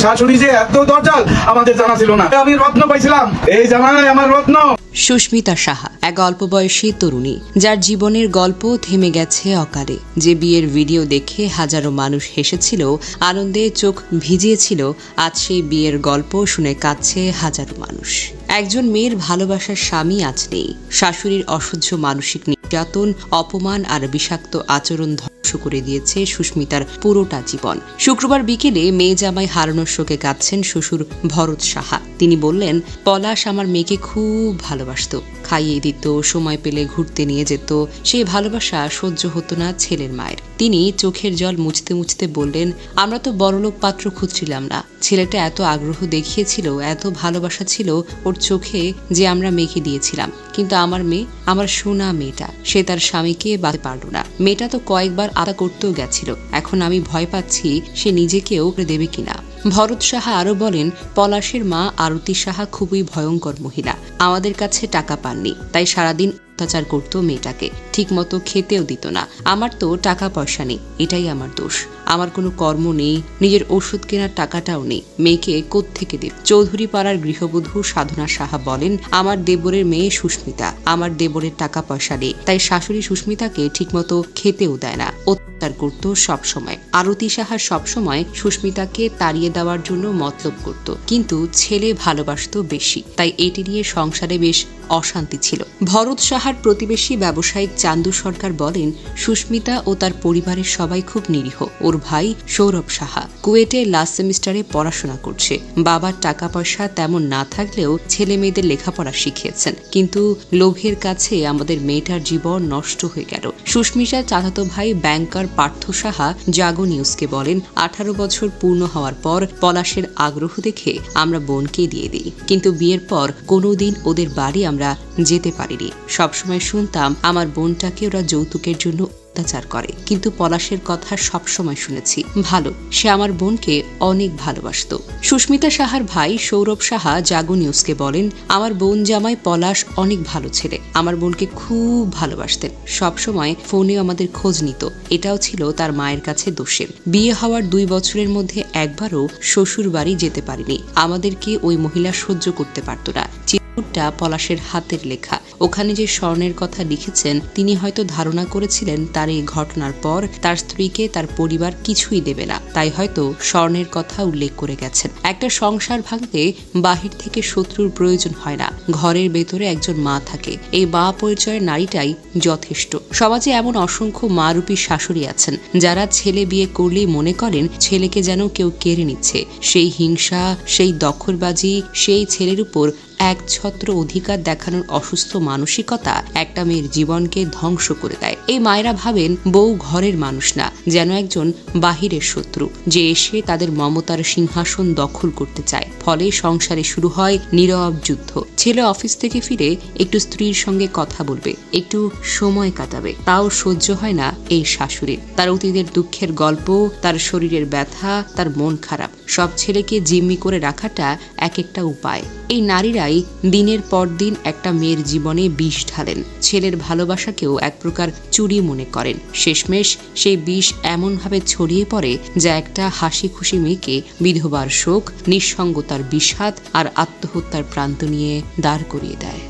শাশুড়ি যে এত দরজাল আমাদের জানা ছিল না। আমি রত্ন পাইছিলাম, এই জামানায় আমার রত্ন। সুস্মিতা সাহা এক অল্প বয়সী তরুণী, যার জীবনের গল্প থেমে গেছে অকালে। যে বিয়ের ভিডিও দেখে হাজারো মানুষ হেসেছিল, আনন্দে চোখ ভিজিয়েছিল, আজ সেই বিয়ের গল্প শুনে কাঁদছে হাজারো মানুষ। একজন মেয়ের ভালোবাসার স্বামী আজ নেই। শাশুড়ির অসহ্য মানসিক নির্যাতন, অপমান আর বিষাক্ত আচরণ ধ্বংস করে দিয়েছে সুস্মিতার পুরোটা জীবন। শুক্রবার বিকেলে মেয়ে জামাই হারানোর শোকে কাঁদছেন শ্বশুর ভরত সাহা। তিনি বললেন, পলাশ আমার মেয়েকে খুব ভালোবাসতো, খাইয়ে দিত, সময় পেলে ঘুরতে নিয়ে যেত। সেই ভালোবাসা সহ্য হতো না ছেলের মায়ের। তিনি চোখের জল মুছতে মুছতে বললেন, আমরা তো বড়লোক পাত্র খুঁজছিলাম না। ছেলেটা এত আগ্রহ দেখিয়েছিল, এত ভালোবাসা ছিল ওর চোখে যে আমরা মেয়েকে দিয়েছিলাম। কিন্তু আমার মেয়ে, আমার সোনা মেয়েটা, সে তার স্বামীকে বাঁধতে পারল না। মেয়েটা তো কয়েকবার আদা করতেও গেছিল। এখন আমি ভয় পাচ্ছি সে নিজেকেও দেবে কিনা। ভরত সাহা আরো বলেন, পলাশের মা আরতি সাহা খুবই ভয়ঙ্কর মহিলা। আমাদের কাছে টাকা পাননি, তাই সারাদিন অত্যাচার করত মেয়েটাকে, ঠিক মতো খেতেও দিত না। আমার তো টাকা পয়সা নেই, এটাই আমার দোষ। আমার কোনো কর্ম নেই, নিজের ওষুধ কেনার টাকাটাও নেই, মেয়েকে কোত্থেকে দেব? চৌধুরী পাড়ার গৃহবধূ সাধনা সাহা বলেন, আমার দেবরের মেয়ে সুস্মিতা, আমার দেবরের টাকা পয়সা নেই, তাই শাশুড়ি সুস্মিতাকে ঠিকমতো খেতেও দেয় না, অত্যাচার করত সব সময়। আরতি সাহা সবসময় সুস্মিতাকে তাড়িয়ে দেওয়ার জন্য মতলব করত, কিন্তু ছেলে ভালোবাসত বেশি, তাই এটি নিয়ে সংসারে বেশ অশান্তি ছিল। ভরত সাহার প্রতিবেশী ব্যবসায়িক চান্দু সরকার বলেন, সুস্মিতা ও তার পরিবারের সবাই খুব নিরীহ। ওর ভাই সৌরভ সাহা কুয়েটে লাস্ট সেমিস্টারে পড়াশোনা করছে। বাবার টাকা পয়সা তেমন না থাকলেও ছেলে মেয়েদের লেখাপড়া শিখিয়েছেন, কিন্তু লোভের কাছে আমাদের মেয়েটার জীবন নষ্ট হয়ে গেল। সুস্মিতার চাচাতো ভাই ব্যাংকার পার্থ সাহা জাগো নিউজকে বলেন, 18 বছর পূর্ণ হওয়ার পর পলাশের আগ্রহ দেখে আমরা বোনকে দিয়ে দিই, কিন্তু বিয়ের পর কোনোদিন ওদের বাড়ি আমরা যেতে পারিনি। সবসময় শুনতাম আমার বোনটাকে ওরা যৌতুকের জন্য অত্যাচার করে, কিন্তু পলাশের কথা সবসময় শুনেছি ভালো, সে আমার বোনকে অনেক ভালোবাসত। সুস্মিতা সাহার ভাই সৌরভ সাহা জাগো নিউজকে বলেন, আমার বোন জামাই পলাশ অনেক ভালো ছেলে, আমার বোনকে খুব ভালোবাসতেন, সবসময় ফোনেও আমাদের খোঁজ নিত। এটাও ছিল তার মায়ের কাছে দোষের। বিয়ে হওয়ার 2 বছরের মধ্যে একবারও শ্বশুর বাড়ি যেতে পারিনি। আমাদেরকে ওই মহিলা সহ্য করতে পারত না। পলাশের হাতের লেখা। ওখানে যে স্বর্ণের কথা লিখেছেন, তিনি হয়তো ধারণা করেছিলেন তার এই ঘটনার পর তার স্ত্রীকে তার পরিবার কিছুই দেবে না, তাই হয়তো স্বর্ণের কথা উল্লেখ করে গেছেন। একটা সংসার ভাঙতে বাহির থেকে শত্রুর প্রয়োজন হয় না, ঘরের ভেতরে একজন মা থাকে। এই মা পরিচয়ের নারীটাই যথেষ্ট। সমাজে এমন অসংখ্য মা-রূপী শাশুড়ি আছেন, যারা ছেলে বিয়ে করলেই মনে করেন ছেলেকে যেন কেউ কেড়ে নিচ্ছে। সেই হিংসা, সেই দখলবাজি, সেই ছেলের উপর একছত্র অধিকার দেখানোর অসুস্থ মানসিকতা একটা মেয়ের জীবনকে ধ্বংস করে দেয়। এই মায়েরা ভাবেন বউ ঘরের মানুষ না, যেন একজন বাহিরের শত্রু, যে এসে তাদের মমতার সিংহাসন দখল করতে চায়। ফলে সংসারে শুরু হয় নীরব যুদ্ধ। ছেলে অফিস থেকে ফিরে একটু স্ত্রীর সঙ্গে কথা বলবে, একটু সময় কাটাবে, তাও সহ্য হয় না এই শাশুড়ির। তার অতীতের দুঃখের গল্প, তার শরীরের ব্যথা, তার মন খারাপ, সব ছেলেকে জিম্মি করে রাখাটা এক একটা উপায়। এই নারীরাই দিনের পর দিন একটা মেয়ের জীবনে বিষ ঢালেন। ছেলের ভালোবাসাকেও এক প্রকার চুরি মনে করেন। শেষমেশ সেই বিষ এমনভাবে ছড়িয়ে পড়ে, যা একটা হাসি খুশি মেয়েকে বিধবার শোক, নিঃসঙ্গতার বিষাদ আর আত্মহত্যার প্রান্ত নিয়ে দাঁড় করিয়ে দেয়।